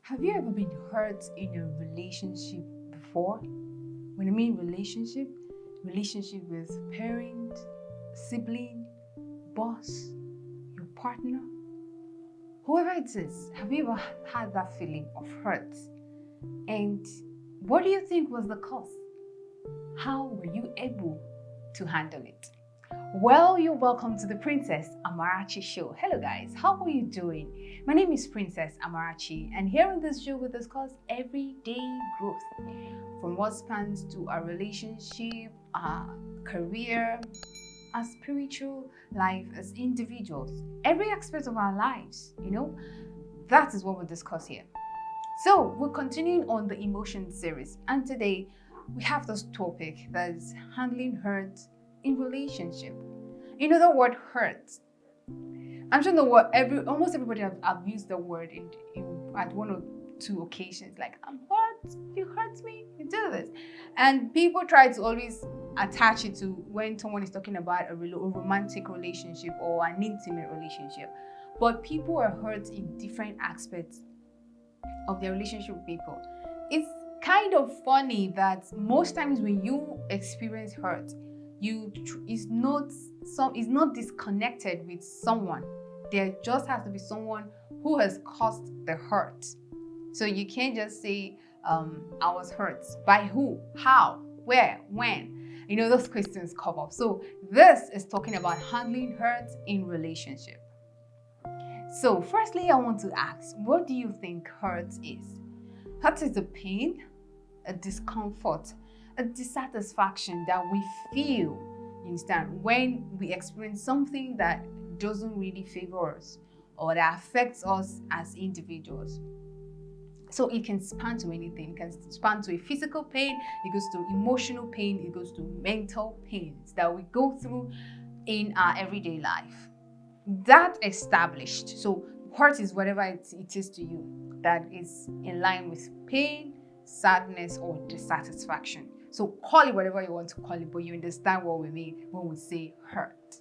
Have you ever been hurt in a relationship before? When I mean relationship with parent, sibling, boss, your partner, whoever it is, have you ever had that feeling of hurt? And what do you think was the cause? How were you able to handle it? Well, you're welcome to the Princess Amarachi show. Hello guys, how are you doing? My name is Princess Amarachi, and here on this show we discuss everyday growth, from what spans to our relationship, our career, our spiritual life as individuals, every aspect of our lives, that is what we'll discuss here. So we're continuing on the emotion series, and today we have this topic that is handling hurt in relationship. The word hurt, I'm sure almost everybody have used the word in at one or two occasions, like, I'm hurt, you hurt me, you do this. And people try to always attach it to when someone is talking about a romantic relationship or an intimate relationship. But people are hurt in different aspects of their relationship with people. It's kind of funny that most times when you experience hurt, is not disconnected with someone. There just has to be someone who has caused the hurt. So you can't just say, I was hurt. By who? How? Where? When? Those questions come up. So this is talking about handling hurt in relationship. So firstly, I want to ask, what do you think hurt is? Hurt is a pain, a discomfort, a dissatisfaction that we feel, you understand, when we experience something that doesn't really favor us or that affects us as individuals. So it can span to anything. It can span to a physical pain, it goes to emotional pain, it goes to mental pains that we go through in our everyday life. That established. So hurt is whatever it is to you that is in line with pain, sadness, or dissatisfaction. So call it whatever you want to call it, but you understand what we mean when we say hurt.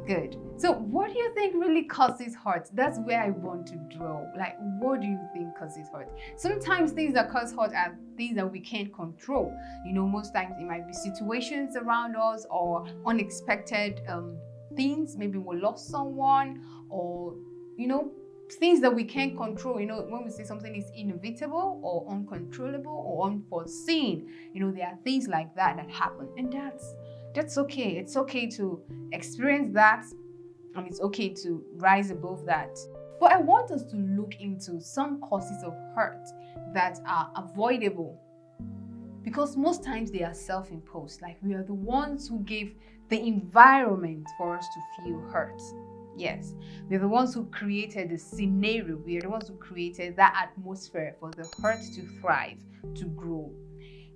Good. So what do you think really causes hurt? That's where I want to draw. Like, what do you think causes hurt? Sometimes things that cause hurt are things that we can't control. Most times it might be situations around us or unexpected things. Maybe we lost someone, or things that we can't control. When we say something is inevitable or uncontrollable or unforeseen, there are things like that happen, and that's okay. It's okay to experience that, and it's okay to rise above that. But I want us to look into some causes of hurt that are avoidable, because most times they are self-imposed. Like, we are the ones who give the environment for us to feel hurt. Yes, we're the ones who created the scenario. We are the ones who created that atmosphere for the hurt to thrive, to grow.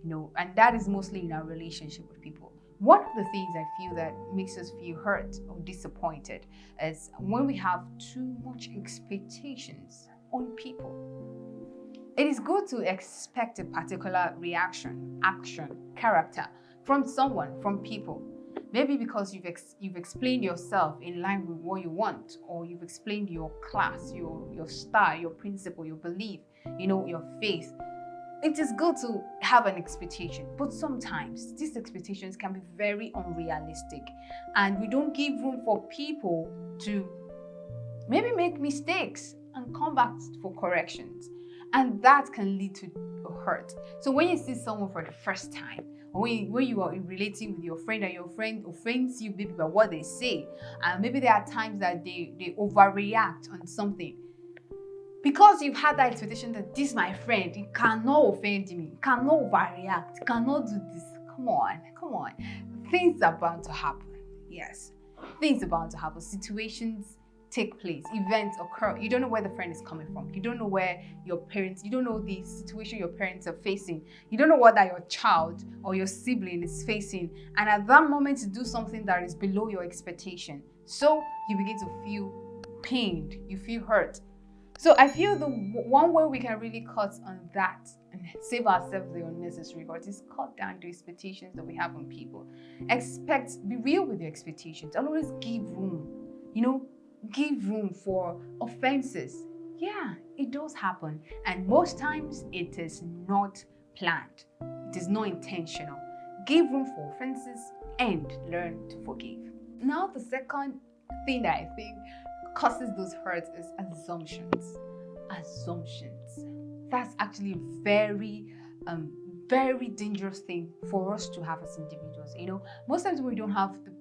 And that is mostly in our relationship with people. One of the things I feel that makes us feel hurt or disappointed is when we have too much expectations on people. It is good to expect a particular reaction, action, character from someone, from people. Maybe because you've explained yourself in line with what you want, or you've explained your class, your style, your principle, your belief, your faith. It is good to have an expectation, but sometimes these expectations can be very unrealistic, and we don't give room for people to maybe make mistakes and come back for corrections, and that can lead to hurt. So when you see someone for the first time, or when you are relating with your friend and your friend offends you maybe by what they say, and maybe there are times that they overreact on something, because you've had that expectation that this my friend, he cannot offend me, cannot overreact, cannot do this. Come on. Things are bound to happen. Yes, things are bound to happen. Situations take place, events occur. You don't know where the friend is coming from. You don't know where your parents, you don't know the situation your parents are facing. You don't know what that your child or your sibling is facing. And at that moment, you do something that is below your expectation. So you begin to feel pained, you feel hurt. So I feel the one way we can really cut on that and save ourselves the unnecessary hurt is cut down the expectations that we have on people. Be real with your expectations. Always give room, give room for offenses. Yeah, it does happen. And most times it is not planned. It is not intentional. Give room for offenses and learn to forgive. Now, the second thing that I think causes those hurts is assumptions. Assumptions. That's actually a very dangerous thing for us to have as individuals. Most times when we don't have the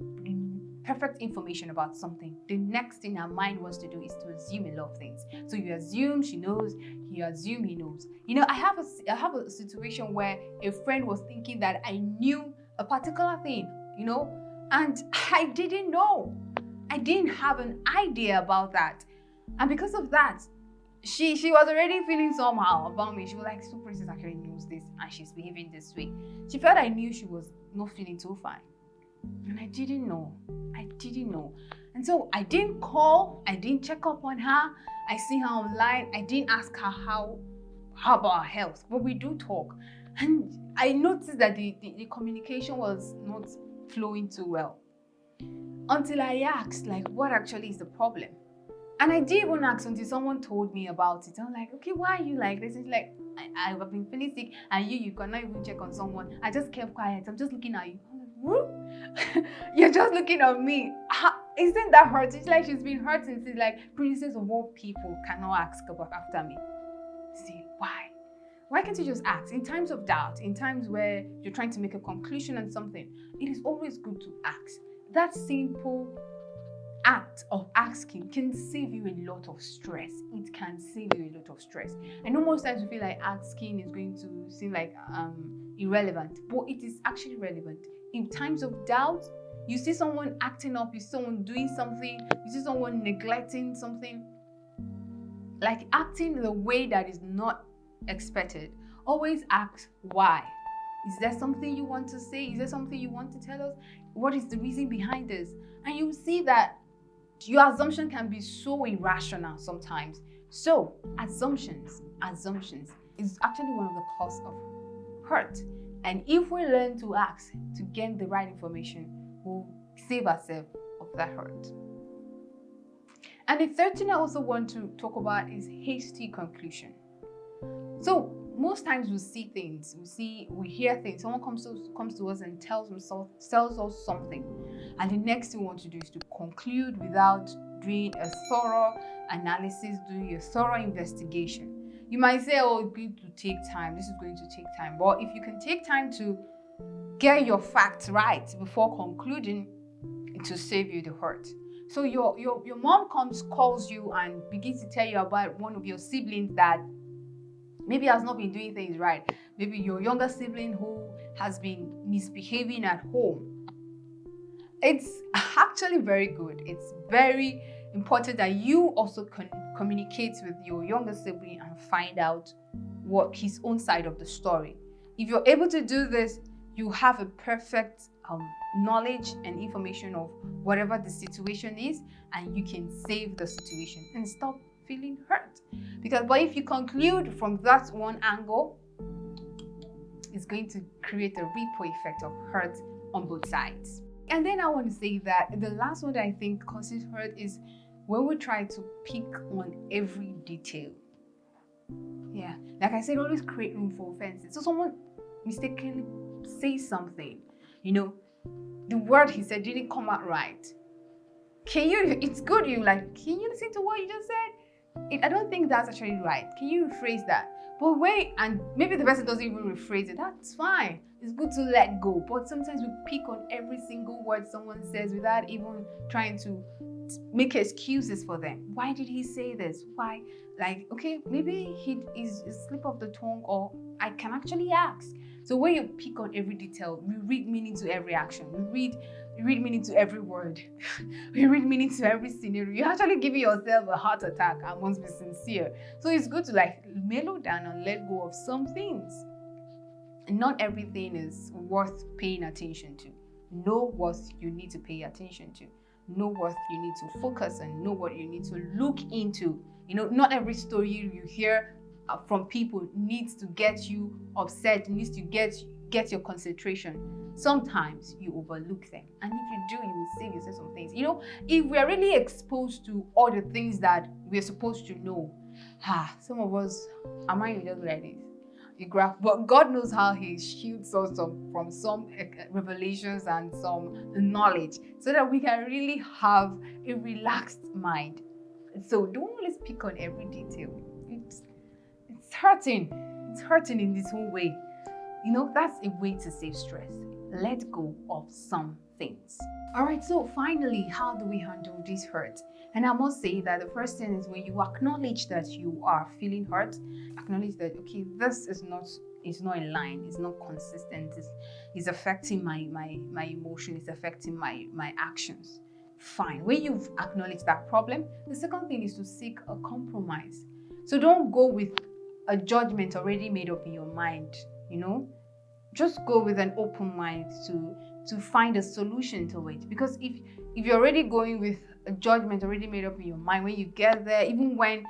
perfect information about something, the next thing our mind wants to do is to assume a lot of things. So you assume she knows, you assume he knows. I have a situation where a friend was thinking that I knew a particular thing, and I didn't know. I didn't have an idea about that. And because of that, she was already feeling somehow about me. She was like, so Princess actually knows this and she's behaving this way. She felt I knew she was not feeling so fine. And I didn't know. And so I didn't call, I didn't check up on her. I see her online. I didn't ask her how about her health. But we do talk. And I noticed that the communication was not flowing too well. Until I asked, what actually is the problem? And I didn't even ask until someone told me about it. I'm like, okay, why are you like this? It's like, I've been feeling sick and you cannot even check on someone. I just kept quiet. I'm just looking at you. I'm like, whoop. You're just looking at me. Isn't that hurt? It's like she's been hurt since it's like princess of all people cannot ask about after me. See, why? Why can't you just ask? In times of doubt, in times where you're trying to make a conclusion on something, it is always good to ask. That simple act of asking can save you a lot of stress. It can save you a lot of stress. I know most times we feel like asking is going to seem like irrelevant, but it is actually relevant. In times of doubt, you see someone acting up, you see someone doing something, you see someone neglecting something, like acting in a way that is not expected. Always ask why. Is there something you want to say? Is there something you want to tell us? What is the reason behind this? And you see that your assumption can be so irrational sometimes. So assumptions is actually one of the cause of hurt. And if we learn to ask to get the right information, we'll save ourselves of that hurt. And the third thing I also want to talk about is hasty conclusion. So most times we see things, we hear things. Someone comes to us and tells us something, and the next thing we want to do is to conclude without doing a thorough analysis, doing a thorough investigation. You might say, oh, it's going to take time. This is going to take time. But if you can take time to get your facts right before concluding, it will save you the hurt. So your mom calls you and begins to tell you about one of your siblings that maybe has not been doing things right. Maybe your younger sibling who has been misbehaving at home. It's actually very good. It's very important that you also communicate with your younger sibling and find out what his own side of the story. If you're able to do this, you have a perfect knowledge and information of whatever the situation is, and you can save the situation and stop feeling hurt. But if you conclude from that one angle, it's going to create a ripple effect of hurt on both sides. And then I want to say that the last one that I think causes hurt is when we try to pick on every detail. Yeah, like I said, always create room for offenses. So someone mistakenly says something, the word he said didn't come out right. It's good can you listen to what you just said? I don't think that's actually right. Can you rephrase that? But wait, and maybe the person doesn't even rephrase it. That's fine. It's good to let go. But sometimes we pick on every single word someone says without even trying to make excuses for them. Why did he say this? Why? Okay, maybe he is a slip of the tongue, or I can actually ask. So when you pick on every detail, we read meaning to every action. We read meaning to every word. We read meaning to every scenario. You actually give yourself a heart attack and must be sincere. So it's good to mellow down and let go of some things. And not everything is worth paying attention to. Know what you need to pay attention to. Know what you need to focus on. Know what you need to look into. Not every story you hear from people needs to get you upset, needs to get your concentration. Sometimes you overlook them, and if you do, you will save yourself some things. If we're really exposed to all the things that we're supposed to know, Some of us, our mind will just be like this. You grab, but God knows how He shields us from some revelations and some knowledge, so that we can really have a relaxed mind. So don't always pick on every detail. It's hurting. It's hurting in this whole way. That's a way to save stress. Let go of some things. All right, so finally, how do we handle this hurt? And I must say that the first thing is, when you acknowledge that you are feeling hurt, acknowledge that, okay, this is not in line, it's not consistent, it's affecting my emotion, it's affecting my actions. Fine. When you've acknowledged that problem, the second thing is to seek a compromise. So don't go with a judgment already made up in your mind, just go with an open mind to find a solution to it. Because if you're already going with a judgment already made up in your mind, when you get there, even when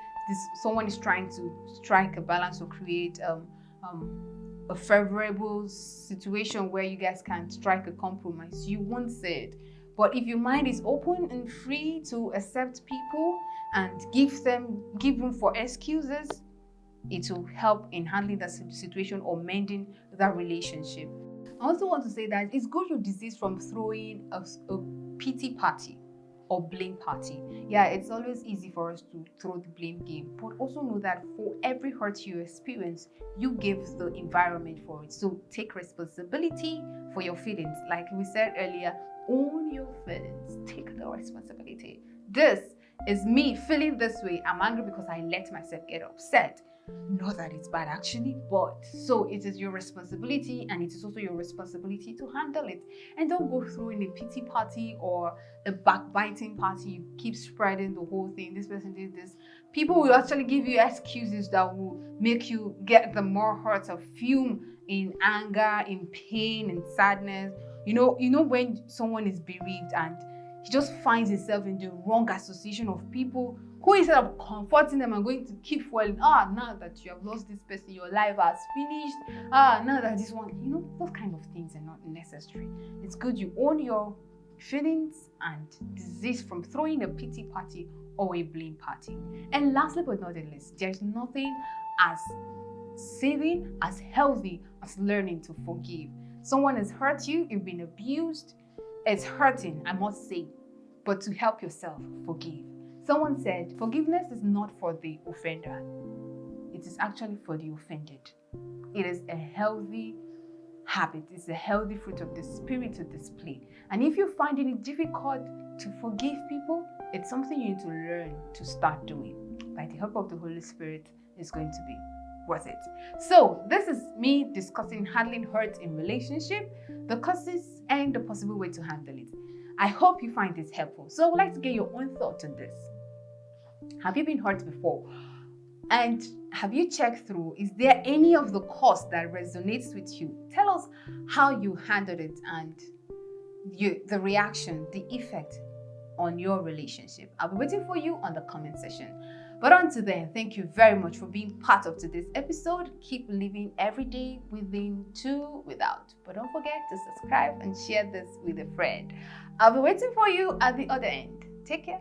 someone is trying to strike a balance or create a favorable situation where you guys can strike a compromise, you won't say it. But if your mind is open and free to accept people and give room for excuses, it will help in handling that situation or mending that relationship. I also want to say that it's good you desist from throwing a pity party or blame party. Yeah, it's always easy for us to throw the blame game, but also know that for every hurt you experience, you give the environment for it. So take responsibility for your feelings. Like we said earlier, own your feelings. Take the responsibility. This is me feeling this way. I'm angry because I let myself get upset. Not that it's bad actually, but so it is your responsibility, and it is also your responsibility to handle it. And don't go through in a pity party or a backbiting party. You keep spreading the whole thing. This person did this. People will actually give you excuses that will make you get the more hurt or fume in anger, in pain, in sadness. When someone is bereaved and he just finds himself in the wrong association of people who, instead of comforting them, are going to keep falling. Now that you have lost this person, your life has finished. Now that this one, those kind of things are not necessary. It's good you own your feelings and desist from throwing a pity party or a blame party. And lastly but not the least, there's nothing as saving, as healthy as learning to forgive. Someone has hurt you, you've been abused. It's hurting, I must say, but to help yourself, forgive. Someone said, forgiveness is not for the offender. It is actually for the offended. It is a healthy habit. It's a healthy fruit of the spirit to display. And if you're finding it difficult to forgive people, it's something you need to learn to start doing. By the help of the Holy Spirit, it's going to be worth it. So this is me discussing handling hurt in relationship, the causes and the possible way to handle it. I hope you find this helpful. So I would like to get your own thoughts on this. Have you been hurt before? And have you checked through? Is there any of the cause that resonates with you? Tell us how you handled it and the reaction, the effect on your relationship. I'll be waiting for you on the comment section. But until then, thank you very much for being part of today's episode. Keep living every day within, to without. But don't forget to subscribe and share this with a friend. I'll be waiting for you at the other end. Take care.